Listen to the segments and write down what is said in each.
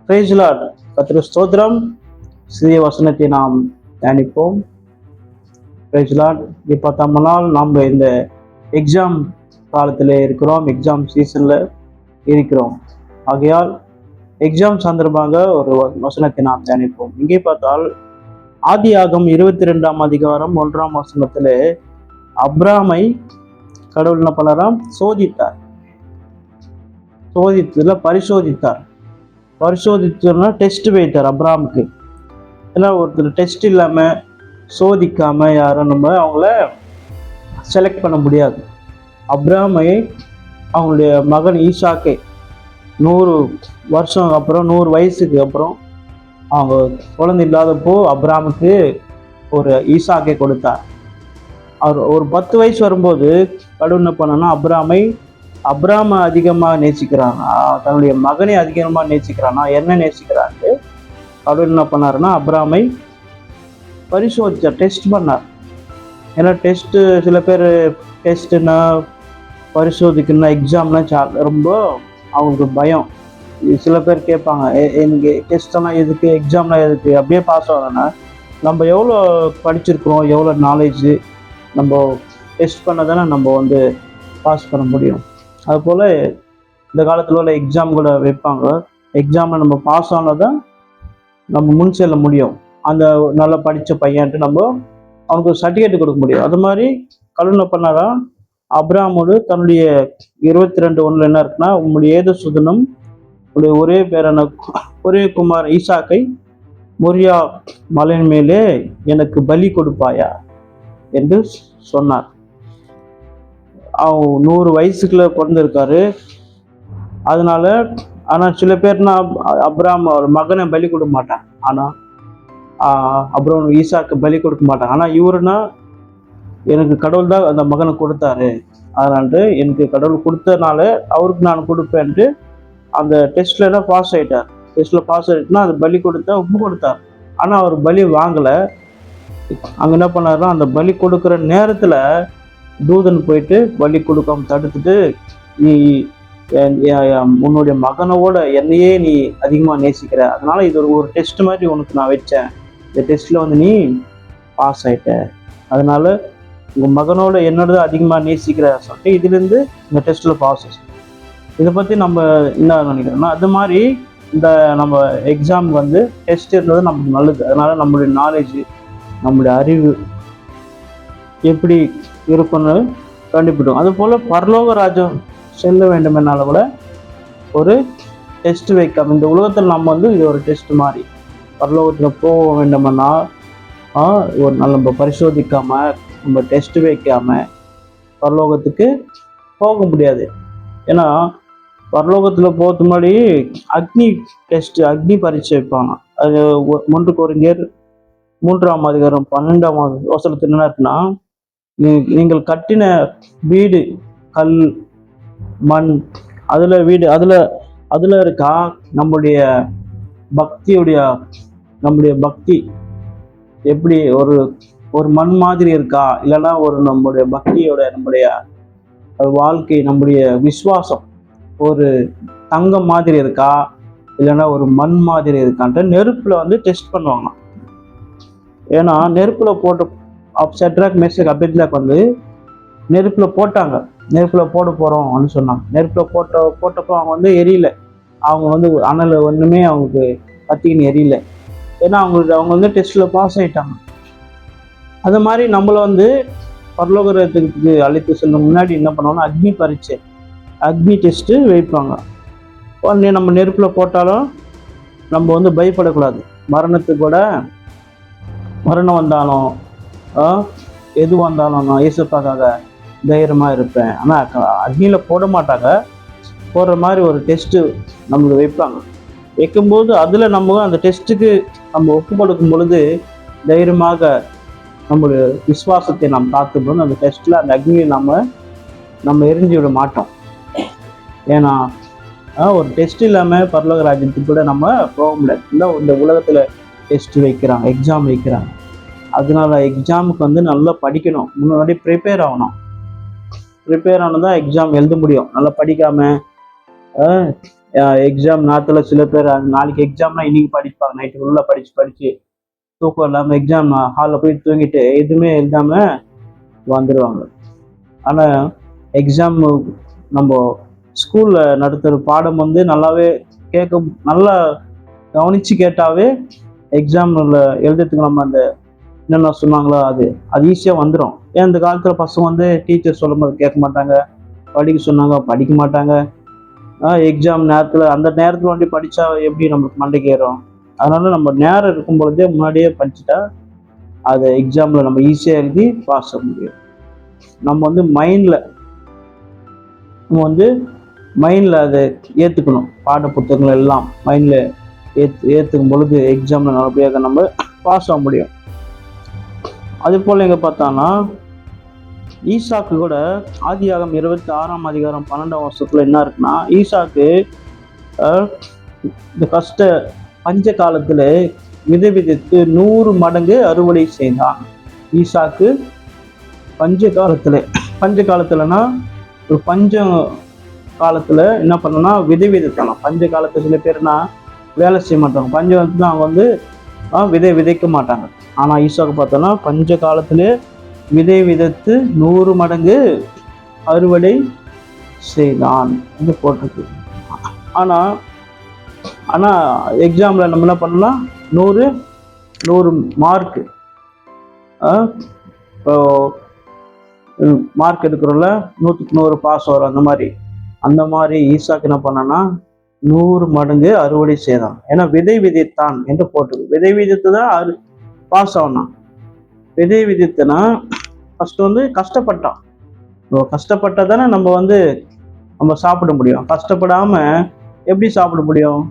Price the Lord. கர்த்தருக்கு ஸ்தோத்திரம். சிறிய வசனத்தை நாம் தியானிப்போம். Praise the Lord. இப்போ நாள் நம்ம இந்த எக்ஸாம் காலத்தில் இருக்கிறோம், எக்ஸாம் சீசன்ல இருக்கிறோம். ஆகையால் எக்ஸாம் சந்தர்ப்பமாக ஒரு வசனத்தை நாம் தியானிப்போம். இங்கே பார்த்தால் ஆதியாகமம் 22 அதிகாரம் 1 வசனத்திலே அப்ராமை கடவுள் என்ன பண்ணாராம்? சோதித்தார். பரிசோதித்தார். பரிசோதித்தோம்னா டெஸ்ட் வைத்தார் அப்ராமுக்கு. ஏன்னா ஒருத்தர் டெஸ்ட் இல்லாமல் சோதிக்காம யாரும் நம்ம அவங்கள செலக்ட் பண்ண முடியாது. அப்ராமை அவங்களுடைய மகன் ஈசாக்கை 100 வருஷம் அப்புறம் 100 வயசுக்கு அப்புறம் அவங்க குழந்தை இல்லாதப்போ அப்ராமுக்கு ஒரு ஈசாக்கை கொடுத்தார். அவர் ஒரு 10 வயசு வரும்போது கடவுள் என்ன பண்ணனா அப்ராமை அதிகமாக நேசிக்கிறாங்க, தன்னுடைய மகனை அதிகமாக நேசிக்கிறானா, என்ன நேசிக்கிறான்னு கடவுள் என்ன பண்ணாருன்னா அப்ராமை பரிசோதிச்சார், டெஸ்ட் பண்ணார். ஏன்னா டெஸ்ட்டு சில பேர் டெஸ்ட்டுன்னா பரிசோதிக்கணும்னா எக்ஸாம்னா ரொம்ப அவங்களுக்கு பயம். சில பேர் கேட்பாங்க, எனக்கு டெஸ்ட்லாம் எதுக்கு, எக்ஸாம்லாம் எதுக்கு, அப்படியே பாஸ் ஆகணும்னா நம்ம எவ்வளோ படிச்சிருக்கிறோம், எவ்வளோ நாலேஜு நம்ம டெஸ்ட் பண்ண தானே நம்ம பாஸ் பண்ண முடியும். அதுபோல் இந்த காலத்தில் உள்ள எக்ஸாம் கூட வைப்பாங்க. எக்ஸாமில் நம்ம பாஸ் ஆனால் தான் நம்ம முன் செல்ல முடியும். அந்த நல்லா படித்த பையன்ட்டு நம்ம அவனுக்கு சர்டிஃபிகேட் கொடுக்க முடியும். அது மாதிரி கடவுள் பண்ணாரா அப்ராமோடு தன்னுடைய 22:1 என்ன இருக்குன்னா, உங்களுடைய ஏத சுதனம் உடைய ஒரே பேரான ஒரே குமார் ஈசாக்கை மொரியா மலையின் மேலே எனக்கு பலி கொடுப்பாயா என்று சொன்னார். அவன் 100 வயசுக்குள்ள பிறந்திருக்காரு. அதனால ஆனால் சில பேர்னா அப்ராம் அவர் மகனை பலி கொடுக்க மாட்டான், ஆனால் அப்புறம் ஈசாக்கு பலி கொடுக்க மாட்டாங்க. ஆனால் இவருன்னா எனக்கு கடவுள் தான் அந்த மகனை கொடுத்தாரு, அதனால எனக்கு கடவுள் கொடுத்தனால அவருக்கு நான் கொடுப்பேன்ட்டு அந்த டெஸ்ட்ல பாஸ் ஆகிட்டார். டெஸ்ட்டில் பாஸ் ஆகிட்டுனா அந்த பலி கொடுத்தா ஒப்பு கொடுத்தார். ஆனால் அவர் பலி வாங்கலை. அங்கே என்ன பண்ணாருன்னா அந்த பலி கொடுக்குற நேரத்தில் தூதன் போயிட்டு பலி கொடுக்காம தடுத்துட்டு, நீ உன்னுடைய மகனோட என்னையே நீ அதிகமாக நேசிக்கிற, அதனால இது ஒரு டெஸ்ட் மாதிரி உனக்கு நான் வச்சேன், இந்த டெஸ்ட்டில் நீ பாஸ் ஆகிட்ட, அதனால உங்கள் மகனோட என்னோட அதிகமாக நேசிக்கிற சொல்லிட்டு இதுலேருந்து இந்த டெஸ்ட்டில் பாஸ். இதை பற்றி நம்ம என்ன நினைக்கிறோம்னா, அது மாதிரி இந்த நம்ம எக்ஸாம் டெஸ்ட் இருந்தது நமக்கு நல்லது. அதனால் நம்மளுடைய நாலேஜ், நம்மளுடைய அறிவு எப்படி இருக்குன்னு கண்டுபிடிக்கும். அதுபோல் பரலோக ராஜ்யம் செல்ல வேண்டும் என்னால் கூட ஒரு டெஸ்ட் வைக்காம இந்த உலகத்தில் நம்ம இது ஒரு டெஸ்ட் மாதிரி பரலோகத்தில் போக வேண்டுமென்னா ஒரு நாள் நம்ம பரிசோதிக்காமல் நம்ம டெஸ்ட் வைக்காமல் பரலோகத்துக்கு போக முடியாது. ஏன்னா பரலோகத்தில் போகிறது முன்னாடி அக்னி டெஸ்ட், அக்னி பரீட்சை வைப்பாங்க. அது 1 கொரிந்தியர் 3 அதிகாரம் 12 வசனத்தில் என்ன இருக்குன்னா, நீங்கள் கட்டின வீடு கல் மண், வீடு அதில் இருக்கா நம்முடைய பக்தி எப்படி ஒரு மண் மாதிரி இருக்கா, இல்லைன்னா நம்முடைய பக்தியோட நம்முடைய வாழ்க்கை, நம்முடைய விசுவாசம் ஒரு தங்கம் மாதிரி இருக்கா, இல்லைன்னா ஒரு மண் மாதிரி இருக்கான்ட்டு நெருப்புல டெஸ்ட் பண்ணுவாங்க. ஏன்னா நெருப்புல போட்டு ஷட்ராக் மேஷாக் அபேத்நேகோ நெருப்புல போட்டாங்க, நெருப்புல போட போறோம்னு சொன்னாங்க. நெருப்புல போட்டப்போ அவங்க எரியல, அவங்க அனல் ஒண்ணுமே அவங்களுக்கு கத்தின்னு எரியல. ஏன்னா அவங்க டெஸ்ட்ல பாஸ் ஆயிட்டாங்க. அது மாதிரி நம்மள பரலோகத்துக்கு அழைத்து செல்லும் முன்னாடி என்ன பண்ணுவாங்கன்னா அக்னி பரீட்சை, அக்னி டெஸ்ட்டு வைப்பாங்க. உடனே நம்ம நெருப்பில் போட்டாலும் நம்ம பயப்படக்கூடாது. மரணத்துக்கு கூட மரணம் வந்தாலும் எது வந்தாலும் நான் இயேசுக்காக தைரியமாக இருப்பேன். ஆனால் அக்னியில் போட மாட்டாங்க, போடுற மாதிரி ஒரு டெஸ்ட்டு நம்மளுக்கு வைப்பாங்க. வைக்கும்போது அதில் நம்ம அந்த டெஸ்ட்டுக்கு நம்ம ஒப்பு கொடுக்கும் பொழுது தைரியமாக நம்மளுடைய விசுவாசத்தை நாம் காத்தும்போது அந்த டெஸ்ட்டில் அந்த அக்னியை நம்ம எரிஞ்சு விட மாட்டோம். ஏன்னா ஒரு டெஸ்ட் இல்லாமல் பரலோக ராஜ்யத்துக்கு கூட நம்ம போக முடியாது. இந்த உலகத்தில் டெஸ்ட் வைக்கிறாங்க, எக்ஸாம் வைக்கிறாங்க. அதனால எக்ஸாமுக்கு நல்லா படிக்கணும், முன்னாடி ப்ரிப்பேர் ஆகணும். ப்ரிப்பேர் ஆனால் தான் எக்ஸாம் எழுத முடியும். நல்லா படிக்காமல் எக்ஸாம் நேரத்தில் சில பேர் நாளைக்கு எக்ஸாம்னா இன்னைக்கு படிப்பாங்க, நைட்டு ஃபுல்லாக படித்து தூக்கம் இல்லாமல் எக்ஸாம் ஹாலில் போய் தூங்கிட்டு எதுவுமே எழுதாமல் வந்துடுவாங்க. ஆனால் எக்ஸாம் நம்ம ஸ்கூலில் நடத்துகிற பாடம் வந்து நல்லாவே நல்லா கவனித்து கேட்டாவே எக்ஸாமில் எழுதுறதுக்கு நம்ம அந்த என்னென்ன சொன்னாங்களோ அது ஈஸியாக வந்துடும். ஏன் இந்த காலத்தில் பசங்க வந்து டீச்சர் சொல்லும் போது கேட்க மாட்டாங்க, படிக்க சொன்னாங்க படிக்க மாட்டாங்க. எக்ஸாம் நேரத்தில் அந்த நேரத்தில் வந்து படித்தா எப்படி நம்மளுக்கு மண்டைக்கு ஏறும்? அதனால நம்ம நேரம் இருக்கும் பொழுதே முன்னாடியே படிச்சுட்டா அதை எக்ஸாமில் நம்ம ஈஸியாக எழுதி பாஸ் ஆக முடியும். நம்ம வந்து மைண்டில் அதை ஏற்றுக்கணும். பாட புத்தகங்கள் எல்லாம் மைண்டில் ஏற்றுக்கும் பொழுது எக்ஸாமில் நல்லபடியாக நம்ம பாஸ் ஆக முடியும். அதே போல் எங்கே பார்த்தோன்னா ஈசாக்கு கூட ஆதியாகமம் 26ஆம் அதிகாரம் 12ஆம் வருஷத்துல என்ன இருக்குன்னா, ஈசாக்கு இந்த பஞ்ச காலத்துல விதை விதைத்து 100 மடங்கு அறுவடை செய்தான். ஈசாக்கு பஞ்ச காலத்துலனா ஒரு பஞ்ச காலத்துல என்ன பண்ணனா விதை விதைத்தானா. பஞ்ச காலத்துல சில பேர்னா வேலை செய்ய மாட்டாங்க, பஞ்ச காலத்துல அவங்க வந்து விதை விதைக்க மாட்டாங்க. ஆனா ஈசாக்கு பார்த்தோன்னா பஞ்ச காலத்திலே விதை விதைத்து 100 மடங்கு அறுவடை செய்தான் என்று போட்டிருக்கு. ஆனால் எக்ஸாமில் நம்ம என்ன பண்ணலாம், 100 மார்க் மார்க் எடுக்கிறோம்ல, 100க்கு 100 பாஸ் வரும். அந்த மாதிரி ஈசாக்கு என்ன பண்ணனா 100 மடங்கு அறுவடை செய்தான். ஏன்னா விதை விதைத்தான் என்று போட்டிருக்கு. விதை விதைத்து தான் பாஸ் ஆகணும். விதை விதித்துனா ஃபர்ஸ்ட் வந்து கஷ்டப்பட்டான். கஷ்டப்பட்டா தானே நம்ம சாப்பிட முடியும். கஷ்டப்படாம எப்படி சாப்பிட முடியும்?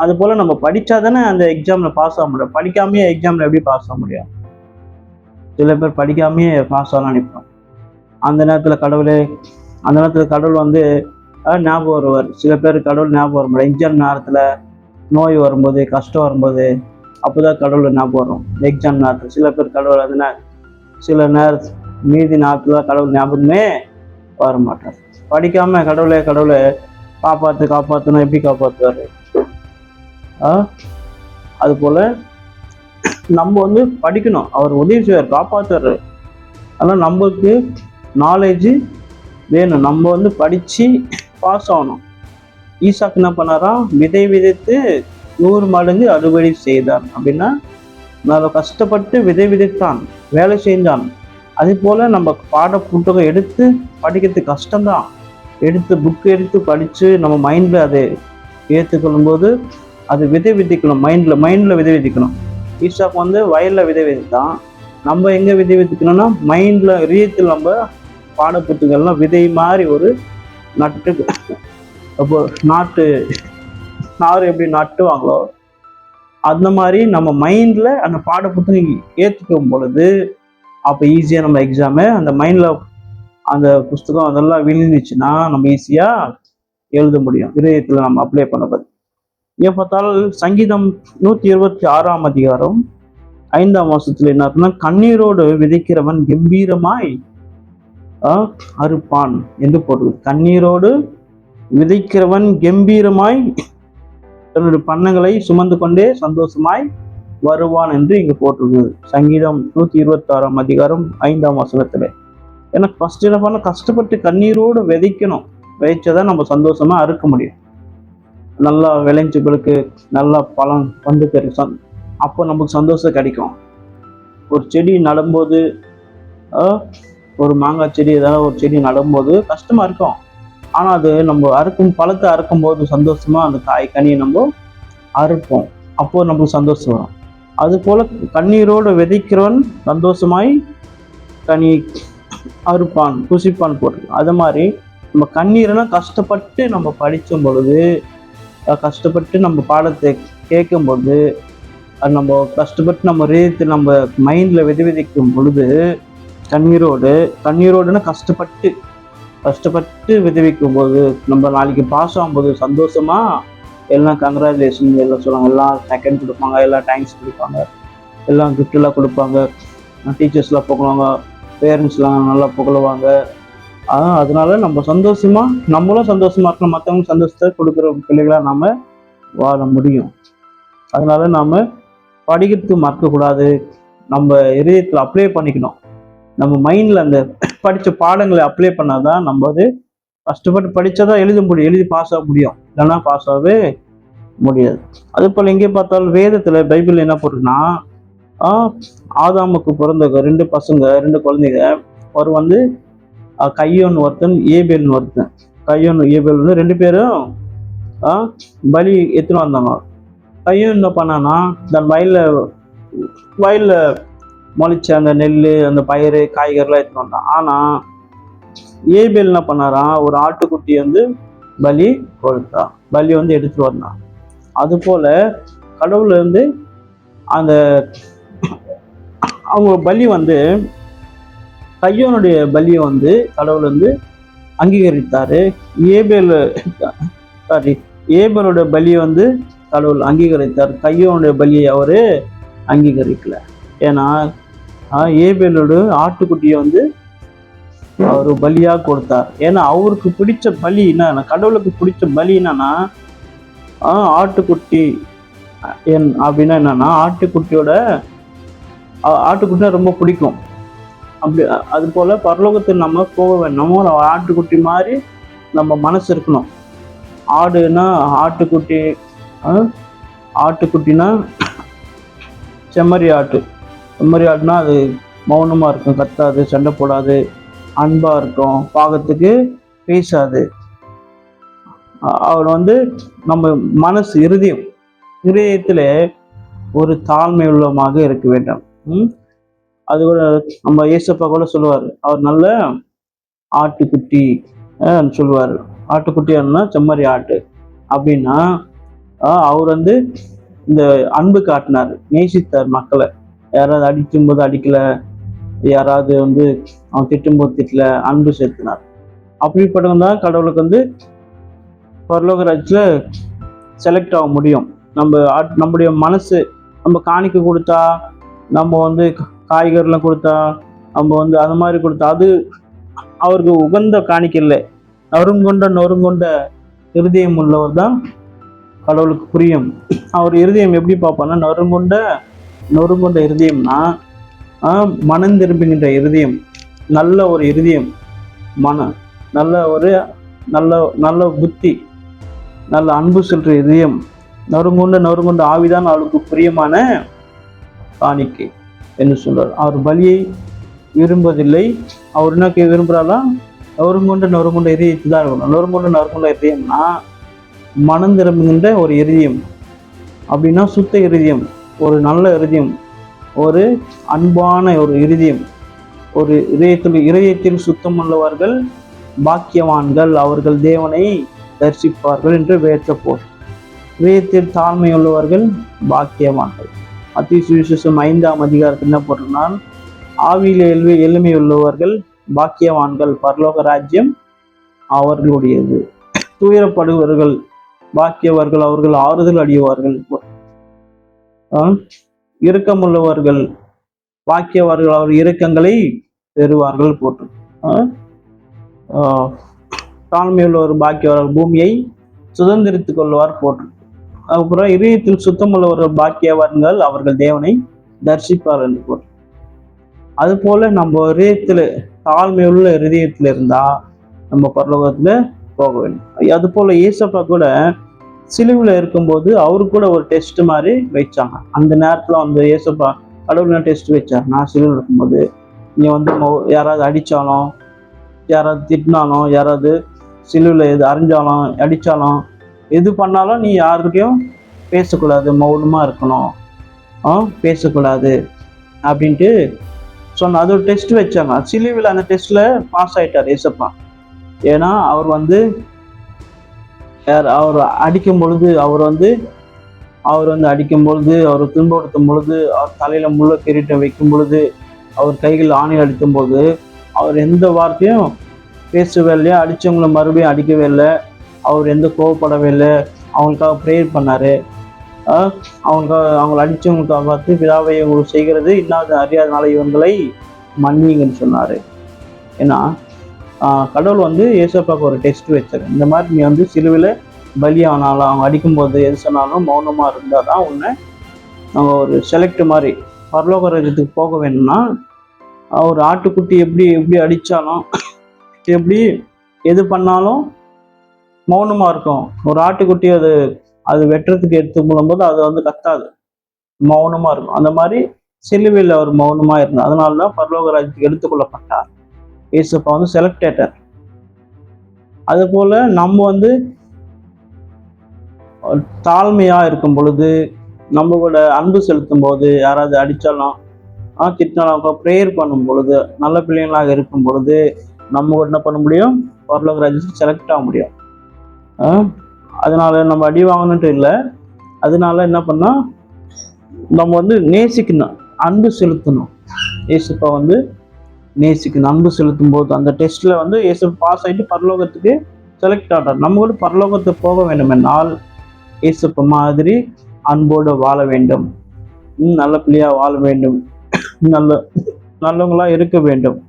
அது போல நம்ம படிச்சா தானே அந்த எக்ஸாம்ல பாஸ் ஆக முடியும். படிக்காமையே எக்ஸாம்ல எப்படி பாஸ் ஆக முடியும்? சில பேர் படிக்காமையே பாஸ் ஆகலாம் நினைப்போம். அந்த நேரத்தில் கடவுள் வந்து ஞாபகம் வருவார். சில பேர் கடவுள் ஞாபகம் வர முடியும். எக்ஸாம் நேரத்தில் நோய் வரும்போது, கஷ்டம் வரும்போது அப்போதான் கடவுள் ஞாபகம் வரும். எக்ஸாம் நேரத்தில் சில பேர் கடவுள் அதுனா சில மீதி நேரத்தில் கடவுள் ஞாபகமே வர மாட்டார். படிக்காம கடவுளை காப்பாற்றணும் எப்படி காப்பாற்றுவாரு? அது போல நம்ம வந்து படிக்கணும், அவர் உதவி செய்வார், காப்பாற்றுவார். ஆனால் நம்மளுக்கு நாலேஜ் வேணும். நம்ம வந்து படித்து பாஸ் ஆகணும். ஈசாக்கு என்ன பண்ணாராம், விதை விதைத்து 100 மடங்கு அறுவடை செய்தான். அப்படின்னா நான் கஷ்டப்பட்டு விதை விதைத்தான், வேலை செஞ்சான். அதே போல நம்ம பாட புத்தகம் எடுத்து படிக்கிறது கஷ்டம்தான். புக்கு எடுத்து படித்து நம்ம மைண்டில் அதை ஏற்றுக்கொள்ளும் போது அது விதை விதைக்கணும். மைண்டில் விதை விதைக்கணும். ஈசாக்கு வந்து வயலில் விதை விதைத்தான். நம்ம எங்கே விதை விதைக்கணும்னா மைண்டில் இதயத்தில் நம்ம பாட புத்தகங்கள்லாம் விதை மாதிரி ஒரு அப்போ நாறு எப்படி நட்டுவாங்களோ அந்த மாதிரி நம்ம மைண்டில் அந்த பாட புத்தகம் ஏற்றுக்கும் பொழுது அப்போ ஈஸியாக நம்ம எக்ஸாமு அந்த மைண்டில் அந்த புஸ்தகம் அதெல்லாம் விழுந்துச்சுன்னா நம்ம ஈஸியாக எழுத முடியும். இதயத்தில் நம்ம அப்ளை பண்ணது. ஏன் பார்த்தாலும் சங்கீதம் 126ஆம் அதிகாரம் 5ஆம் வருஷத்துல என்ன இருக்குன்னா, கண்ணீரோடு விதைக்கிறவன் கம்பீரமாய் அறுப்பான் என்று போடுறது. கண்ணீரோடு விதைக்கிறவன் கம்பீரமாய் தன்னுடைய பண்ணங்களை சுமந்து கொண்டே சந்தோஷமாய் வருவான் என்று இங்க போட்டிருக்கு. சங்கீதம் 126ஆம் அதிகாரம் 5ஆம் வசனத்துல. ஏன்னா ஃபர்ஸ்ட் என்ன பண்ண, கஷ்டப்பட்டு கண்ணீரோடு விதைக்கணும். விதைச்சதான் நம்ம சந்தோஷமா அறுக்க முடியும். நல்லா விளைஞ்சுகளுக்கு நல்லா பழம் வந்து பெருசான், அப்போ நமக்கு சந்தோஷம் கிடைக்கும். ஒரு செடி நடும்போது, ஒரு மாங்காய் செடி ஏதாவது ஒரு செடி நடும்போது கஷ்டமா இருக்கும். ஆனா அது நம்ம பழத்தை அறுக்கும் போது சந்தோஷமா அந்த கனியை நம்ம அறுப்போம். அப்போ நமக்கு சந்தோஷம் வரும். அது போல கண்ணீரோடு விதைக்கிறவன் சந்தோஷமாய் கனி அறுப்பான், புசிப்பான் போட்டு. அது மாதிரி நம்ம கண்ணீரெல்லாம் கஷ்டப்பட்டு நம்ம படிக்கும் பொழுது, கஷ்டப்பட்டு நம்ம பாடத்தை கேட்கும் பொழுது, அது நம்ம கஷ்டப்பட்டு நம்ம ரீதியில் நம்ம மைண்டில் விதைக்கும் பொழுது கண்ணீரோடுன்னா கஷ்டப்பட்டு விதைக்கும் போது நம்ம நாளைக்கு பாஸ் ஆகும்போது சந்தோஷமா எல்லாம் கங்க்ராச்சுலேஷன் எல்லாம் சொல்லுவாங்க. எல்லாம் செகண்ட் கொடுப்பாங்க, எல்லாம் தேங்க்ஸ் கொடுப்பாங்க, எல்லாம் கிஃப்டெல்லாம் கொடுப்பாங்க, டீச்சர்ஸ்லாம் புகழுவாங்க, பேரண்ட்ஸ்லாம் நல்லா புகழுவாங்க. அதனால நம்ம சந்தோஷமா, நம்மளும் சந்தோஷமா இருக்கணும், மற்றவங்க சந்தோஷத்தை கொடுக்குற பிள்ளைகளா நாம வாழ முடியும். அதனால நாம படிக்கிறது மறக்கக்கூடாது, நம்ம இதயத்தில் அப்ளை பண்ணிக்கணும். நம்ம மைண்ட்ல அந்த படித்த பாடங்களை அப்ளை பண்ணாதான் நம்ம அது கஷ்டப்பட்டு படிச்சாதான் எழுத முடியும், எழுதி பாஸ் ஆக முடியும், இல்லைன்னா பாஸ் ஆகவே முடியாது. அது போல எங்கே பார்த்தாலும் வேதத்துல பைபிள் என்ன போட்டுருக்குன்னா, ஆதாமுக்கு பிறந்த 2 பசங்க, 2 குழந்தைங்க. அவர் வந்து கையோன் ஒருத்தன், ஏபேல்னு ஒருத்தன். கையோன் ஏபேல் வந்து 2 பேரும் பலி எடுத்துன்னு வந்தாங்க. கையோன் என்ன பண்ணான்னா, தன் வயல்ல முளைச்ச அந்த நெல், அந்த பயிறு, காய்கறிலாம் எடுத்துன்னு வந்தான். ஆனா ஏபேல் என்ன பண்ணாராம், ஒரு ஆட்டுக்குட்டி வந்து பலி கொடுத்தான், பலி வந்து எடுத்துட்டு வந்தான். அது போல கடவுள் வந்து அந்த அவங்க பலி வந்து, கையோனுடைய பலியை வந்து கடவுள் வந்து அங்கீகரித்தாரு. ஏபேலோட பலியை வந்து கடவுள் அங்கீகரித்தார், கையோனுடைய பலியை அவரு அங்கீகரிக்கல. ஏன்னா ஏபேலோட ஆட்டுக்குட்டியை வந்து அவர் பலியா கொடுத்தார். ஏன்னா அவருக்கு பிடிச்ச பலி என்ன, கடவுளுக்கு பிடிச்ச பலி என்னன்னா ஆட்டுக்குட்டி அப்படின்னா என்னன்னா, ஆட்டுக்குட்டினா ரொம்ப பிடிக்கும். அப்படி அது போல பரலோகத்தில் நம்ம போக வேணும், ஆட்டுக்குட்டி மாதிரி நம்ம மனசு இருக்கணும். ஆடுனா ஆட்டுக்குட்டினா செம்மறி ஆடுனா அது மௌனமா இருக்கும், கத்தாது, சண்டை போடாது, அன்பா இருக்கும், பாகத்துக்கு பேசாது. அவர் வந்து நம்ம மனசு, இருதயத்துல ஒரு தாழ்மை உள்ளமாக இருக்க வேண்டும். அது கூட நம்ம ஏசப்பா கூட சொல்லுவார், அவர் நல்ல ஆட்டுக்குட்டி சொல்லுவார். ஆட்டுக்குட்டியானா செம்மறி ஆட்டு அப்படின்னா, அவர் வந்து இந்த அன்பு காட்டினார், நேசித்தார் மக்களை. யாராவது அடிக்கும்போது அடிக்கல, யாராவது வந்து அவன் திட்டும்போது திட்டல, அன்பு செலுத்தினார். அப்படிப்பட்டவங்க தான் கடவுளுக்கு வந்து பரலோக ராஜ்யத்துல செலக்ட் ஆக முடியும். நம்முடைய மனசு, நம்ம காணிக்க கொடுத்தா, நம்ம வந்து காய்கறிலாம் கொடுத்தா, நம்ம வந்து அது மாதிரி கொடுத்தா அது அவருக்கு உகந்த காணிக்க இல்லை. நொறுங்கொண்ட இருதயம் உள்ளவர் தான் கடவுளுக்கு புரியும். அவர் இருதயம் எப்படி பார்ப்பான்னா, நொறுங்கொண்ட இருதயம்னா மனம் திரும்புகின்ற இருதயம், நல்ல ஒரு இருதயம், நல்ல புத்தி, நல்ல அன்பு செலுத்துற இதயம், நொறுங்கொண்ட ஆவிதான் அவளுக்கு பிரியமான காணிக்கை என்று சொல்றார். அவர் பலியை விரும்புவதில்லை. அவர் என்ன விரும்புறாரா, நொறுங்கொண்ட இதயத்தை தான் இருக்கணும். நொறுங்கொண்ட இதயம்னா மனம் திரும்புகின்ற ஒரு இருதயம் அப்படின்னா சுத்த இருதயம், ஒரு நல்ல இருதயம், ஒரு அன்பான ஒரு இருதயம். ஒரு இதயத்தில் சுத்தம் உள்ளவர்கள் பாக்கியவான்கள், அவர்கள் தேவனை தரிசிப்பார்கள் என்று வேற்றப்போர். இதயத்தில் தாழ்மை உள்ளவர்கள் பாக்கியவான்கள். மத்தேயு சுவிசேஷம் 5ஆம் அதிகாரத்தில் என்ன போட்டிருந்தால், ஆவியில எளிமை உள்ளவர்கள் பாக்கியவான்கள், பரலோக ராஜ்யம் அவர்களுடையது. துயரப்படுவர்கள் பாக்கியவர்கள், அவர்கள் ஆறுதல் அடைவார்கள். இரக்கமுள்ளவர்கள் பாக்கியவர்கள், அவர் இரக்கங்களை பெறுவார்கள் போட்டு. தாழ்மையுள்ளவர் பாக்கியவர்கள், பூமியை சுதந்திரித்துக் கொள்வார் போட்டு. அப்புறம் இதயத்தில் சுத்தமுள்ளவர்கள் பாக்கியவான்கள், அவர்கள் தேவனை தரிசிப்பார் என்று போட்டு. அது போல நம்ம இதயத்துல தாழ்மையுள்ள இருதயத்துல இருந்தா நம்ம பரலோகத்துல போக வேண்டும். அது போல ஏசப்பா கூட சிலுவையில் இருக்கும்போது அவரு கூட ஒரு டெஸ்ட் மாதிரி வச்சாங்க. அந்த நேரத்துல வந்து ஏசப்பா கடவுள் டெஸ்ட் வச்சார். நான் சிலுவையில் இருக்கும்போது நீ வந்து யாராவது அடிச்சாலும், யாராவது திட்டினாலும், யாராவது சிலுவையில் அரைஞ்சாலும், அடிச்சாலும், எது பண்ணாலும் நீ யாருக்கிட்டையும் பேசக்கூடாது, மௌனமா இருக்கணும், பேசக்கூடாது அப்படின்ட்டு சொன்ன. அது ஒரு டெஸ்ட் வச்சாங்க. சிலுவையில் அந்த டெஸ்ட்ல பாஸ் ஆயிட்டார் ஏசப்பா. ஏன்னா அவர் வந்து அவர் அடிக்கும் பொழுது, அவர் துன்பப்படுத்தும் பொழுது, அவர் தலையில முள்ள கிரீட்டம் வைக்கும் பொழுது, அவர் கைகள் ஆணையில் அடிக்கும் போது அவர் எந்த வார்த்தையும் பேசவே இல்லையா, அடிச்சவங்களை மறுபடியும் அடிக்கவே இல்லை, அவர் எந்த கோவப்படவே இல்லை, அவங்களுக்காக ப்ரேயர் பண்ணாரு. அவங்களை அடிச்சவங்களுக்காக பார்த்து, பிதாவை உங்களுக்கு செய்கிறது இன்னாவது அறியாதனால இவங்களை மன்னிங்கன்னு சொன்னாரு. ஏன்னா கடவுள் வந்து ஏசப்பாவுக்கு ஒரு டெஸ்ட் வச்சாரு. இந்த மாதிரி நீ வந்து சிலுவையில் பலியானாலும் அவங்க அடிக்கும்போது எது சொன்னாலும் மௌனமாக இருந்தால் தான் உன்னை நாங்கள் ஒரு செலக்ட் மாதிரி பரலோக ராஜ்யத்துக்கு போக வேணும்னா ஒரு ஆட்டுக்குட்டி எப்படி எப்படி அடித்தாலும் எப்படி எது பண்ணாலும் மௌனமாக இருக்கும். ஒரு ஆட்டுக்குட்டி அது வெட்டுறதுக்கு எடுத்து போகும்போது அது வந்து கத்தாது, மௌனமாக இருக்கும். அந்த மாதிரி சிலுவையில் அவர் மௌனமாக இருந்தார். அதனால தான் பரலோக ராஜ்யத்துக்கு எடுத்துக்கொள்ளப்பட்டார். ஏசப்பா வந்து செலக்டேட்டர். அது போல நம்ம வந்து தாழ்மையாக இருக்கும் பொழுது, நம்ம கூட அன்பு செலுத்தும் போது, யாராவது அடித்தாலும் திட்டினாலும் ப்ரேயர் பண்ணும் பொழுது, நல்ல பிள்ளைங்களாக இருக்கும் பொழுது நம்ம கூட என்ன பண்ண முடியும்? பரலோக ராஜ்யத்துக்கு செலக்ட் ஆக முடியும். அதனால நம்ம அடி வாங்கணுன்ட்டு இல்லை. அதனால என்ன பண்ணால் நம்ம வந்து நேசிக்கணும், அன்பு செலுத்தணும். ஏசப்பா வந்து நேசிக்கணும், அன்பு செலுத்தும் போது அந்த டெஸ்ட்ல வந்து ஏசப்பா பாஸ் ஆகிட்டு பரலோகத்துக்கு செலக்ட் ஆகிறார். நம்ம கூட பரலோகத்துக்கு போக வேண்டும் என்னால் ஏசப்பா மாதிரி அன்போடு வாழ வேண்டும், நல்ல பிள்ளையா வாழ வேண்டும், நல்லவங்களா இருக்க வேண்டும்.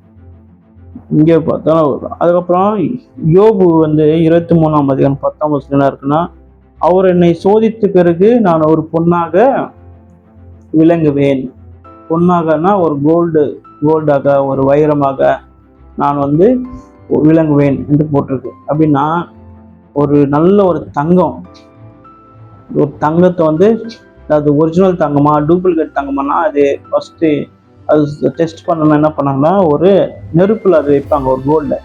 இங்கே பார்த்தா அதுக்கப்புறம் யோபு வந்து 23ஆம் அதிகாரம் 10ஆம் வசனம் இருக்குன்னா, அவர் என்னை சோதித்த பிறகு நான் ஒரு பொன்னாக விளங்குவேன். பொன்னாகனா ஒரு கோல்டாக ஒரு வைரமாக நான் வந்து விளங்குவேன் என்று போட்டிருக்கு. அப்படின்னா ஒரு நல்ல ஒரு தங்கத்தை வந்து அது ஒரிஜினல் தங்கமா டூப்ளிகேட் தங்கமானா அது ஃபஸ்ட்டு அது டெஸ்ட் பண்ணணும். என்ன பண்ணாங்கன்னா ஒரு நெருப்பில் அது வைப்பாங்க. ஒரு கோல்டை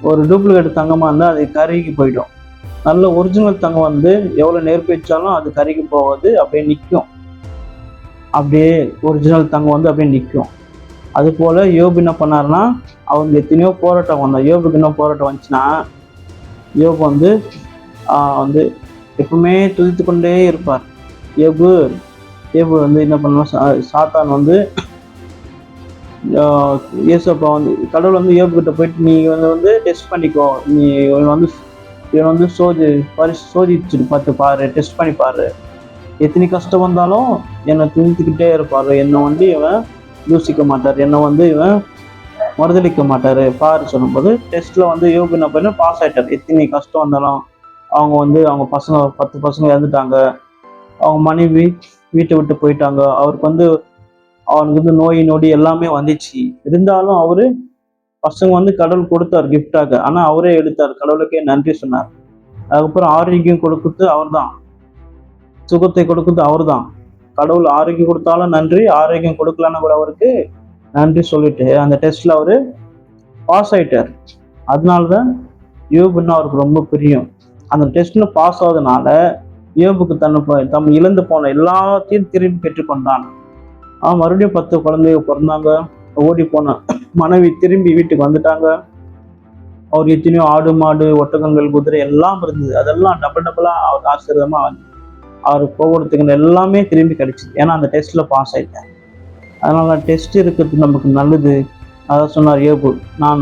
ஒரு டூப்ளிகேட் தங்கமாக இருந்தால் அது கருகி போயிடும். நல்ல ஒரிஜினல் தங்கம் வந்து எவ்வளோ நெருப்பு வச்சாலும் அது கருகி போகாது, அப்படியே நிற்கும். அப்படியே ஒரிஜினல் தங்கம் வந்து அப்படியே நிற்கும். அது போல் யோபு என்ன பண்ணாருன்னா, அவங்க எத்தனையோ போராட்டம் வந்தார். யோபுக்கு என்ன போராட்டம் வந்துச்சுன்னா, யோபு வந்து எப்பவுமே துதித்து கொண்டே இருப்பார். யோபு வந்து என்ன பண்ணுவோம், சாத்தான் வந்து ஏசப்பா வந்து கடவுள் வந்து யோபு கிட்ட போயிட்டு நீ வந்து டெஸ்ட் பண்ணிக்கோ, நீ இவன் வந்து சோதிச்சுட்டு பார்த்து பாரு, டெஸ்ட் பண்ணி பாரு, எத்தனை கஷ்டம் வந்தாலும் என்னை துணித்துக்கிட்டே இருப்பார், என்னை வந்து இவன் யோசிக்க மாட்டார், என்னை வந்து இவன் மறுதளிக்க மாட்டார் பாரு சொல்லும்போது டெஸ்ட்டில் வந்து யோபு என்ன பண்ண பாஸ் ஆகிட்டார். எத்தனை கஷ்டம் வந்தாலும் அவங்க பசங்க 10 பசங்க இறந்துட்டாங்க, அவங்க மனைவி வீட்டை விட்டு போயிட்டாங்க, அவனுக்கு வந்து நோய் நொடி எல்லாமே வந்துச்சு. இருந்தாலும் அவரு பசங்க வந்து கடவுள் கொடுத்தார் கிஃப்டாக, ஆனால் அவரே எடுத்தார், கடவுளுக்கே நன்றி சொன்னார். அதுக்கப்புறம் ஆரோக்கியம் கொடுக்குறது அவர் தான், சுகத்தை கொடுக்குறது அவர் தான். கடவுள் ஆரோக்கியம் கொடுத்தாலும் நன்றி, ஆரோக்கியம் கொடுக்கலன்னு கூட அவருக்கு நன்றி சொல்லிட்டு அந்த டெஸ்ட்ல அவரு பாஸ் ஆயிட்டார். அதனாலதான் யோபுன்னு அவருக்கு ரொம்ப பிரியம். அந்த டெஸ்ட்ல பாஸ் ஆகுதுனால யோபுக்கு தம் இழந்து போன எல்லாத்தையும் திரும்பி பெற்றுக்கொண்டான். மறுபடியும் 10 குழந்தைங்க பிறந்தாங்க. ஓடி போன மனைவி திரும்பி வீட்டுக்கு வந்துட்டாங்க. அவர் எத்தனையோ ஆடு மாடு ஒட்டகங்கள் குதிரை எல்லாம் இருந்தது. அதெல்லாம் டபுளா அவருக்கு ஆசீர்வாதமா அவர் போகிறதுக்கு எல்லாமே திரும்பி கிடைச்சிது. ஏன்னா அந்த டெஸ்ட்ல பாஸ் ஆயிட்டேன். அதனால டெஸ்ட் இருக்கிறது நமக்கு நல்லது. அதான் சொன்னார் யோபு, நான்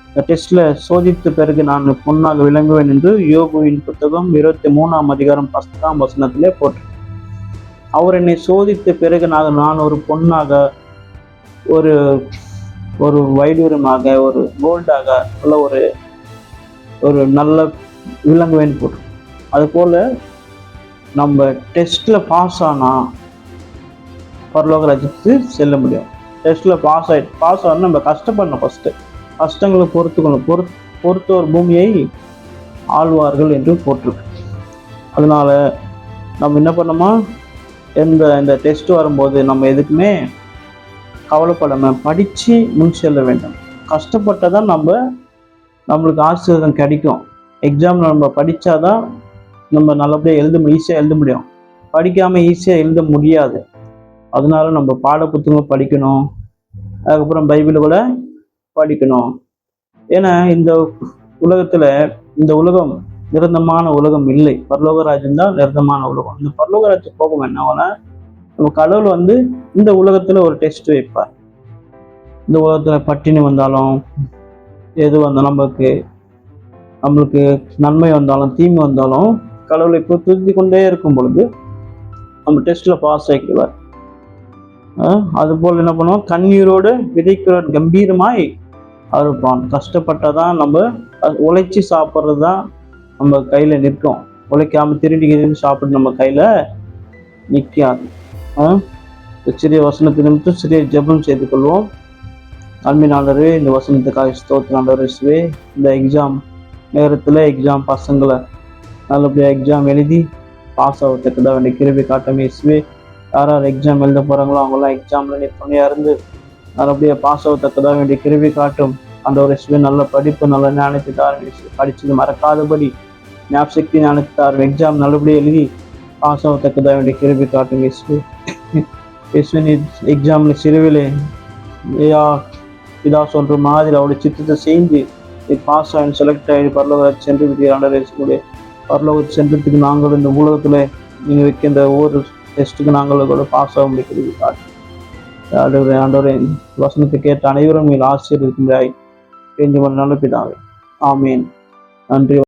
இந்த டெஸ்ட்ல சோதித்த பிறகு நான் பொன்னாக விளங்குவேன் என்று யோபுவின் புத்தகம் 23ஆம் அதிகாரம் 10ஆம் வசனத்திலே போட்டு, அவர் என்னை சோதித்த பிறகு நான் ஒரு பொன்னாக ஒரு வைடூரியமாக ஒரு கோல்டாக உள்ள ஒரு நல்ல விளங்குவேன் போட்டு. அது போல நம்ம டெஸ்ட்ல பாஸ் ஆனா பரலோக ராஜ்யத்துக்கு செல்ல முடியும். டெஸ்ட்ல பாஸ் ஆகணும். நம்ம கஷ்டப்படணும். ஃபர்ஸ்ட் கஷ்டங்களை பொறுத்தோர் பூமியை ஆழ்வார்கள் என்று போட்டிருக்கு. அதனால நம்ம என்ன பண்ணோமா, இந்த டெஸ்ட் வரும்போது நம்ம எதுக்குமே கவலைப்படாம படித்து முன் செல்ல வேண்டும். கஷ்டப்பட்டாதான் நம்மளுக்கு ஆசீர்வாதம் கிடைக்கும். எக்ஸாம் நம்ம படித்தாதான் நம்ம நல்லபடியாக ஈஸியாக எழுத முடியும். படிக்காமல் ஈஸியாக எழுத முடியாது. அதனால நம்ம பாட புத்தகம் படிக்கணும். அதுக்கப்புறம் பைபிளை கூட படிக்கணும். ஏன்னா இந்த உலகம் நிரந்தரமான உலகம் இல்லை. பரலோகராஜ்யம் தான் நிரந்தரமான உலகம். இந்த பரலோகராஜ்யம் போகும் என்னன்னா, நம்ம கடவுள் வந்து இந்த உலகத்துல ஒரு டெஸ்ட் வைப்பார். இந்த உலகத்துல பட்டினி வந்தாலும் எது வந்தாலும் நம்மளுக்கு நன்மை வந்தாலும் தீமை வந்தாலும் கடவுளை இப்போ துதி கொண்டே இருக்கும் பொழுது நம்ம டெஸ்ட்ல பாஸ் ஆகிடுவார். அது போல் என்ன பண்ணுவோம், கண்ணீரோடு விதைக்கிறவர் கம்பீரமாய் அறுப்பான். கஷ்டப்பட்டாதான் நம்ம உழைச்சி சாப்பிட்றது தான் நம்ம கையில நிற்கும். உழைக்காம திருடி சாப்பிட்டு நம்ம கையில நிற்காது. சிறிய வசனத்தை நிமித்தம் சிறிய ஜெபம் செய்து கொள்வோம். அன்பின் ஆண்டவரே, இந்த வசனத்துக்காக ஸ்தோத்திரம் ஆண்டவரே. இந்த எக்ஸாம் நேரத்தில் எக்ஸாம் பசங்களை நல்லபடியாக எக்ஸாம் எழுதி பாஸ் ஆகிறதுக்கு வேண்டிய கிருபை காட்டும் இயேசுவே. யார் எக்ஸாம் எழுத போகிறாங்களோ அவங்களாம் எக்ஸாமில் துணையாக இருந்து நல்லபடியாக பாஸ் ஆகிறதுக்கு வேண்டிய கிருபை காட்டும் ஆண்டவரே இயேசுவே. நல்ல படிப்பு, நல்ல ஞானத்தை தாரும் இயேசுவே. படிச்சது மறக்காதபடி ஞாபகசக்தி ஞானத்தை தாரும். எக்ஸாம் நல்லபடியாக எழுதி பாஸ் ஆகிறதுக்கு வேண்டிய கிருபை காட்டும் இயேசுவே. இயேசுவே, நீ எக்ஸாமில் சிறுவிலே இதா சொல்ற மாதிரி அவருடைய சித்தத்தை செய்து பாஸ் ஆகி செலக்ட் ஆகி பரலோகத்தை சென்று விடுகிறாண்டே. பரலோகத்தை சென்றதுக்கு நாங்கள் இந்த உலகத்துல நீங்க வைக்கின்ற ஒவ்வொரு டெஸ்ட்டுக்கு நாங்கள் கூட பாஸ் ஆக முடிக்கிறது ஆண்டவரே. வசனத்தை கேட்ட அனைவரும் நீங்கள் ஆசீர்வதிக்கும்படியாய் நல்ல பிதாவே. ஆமீன். நன்றி.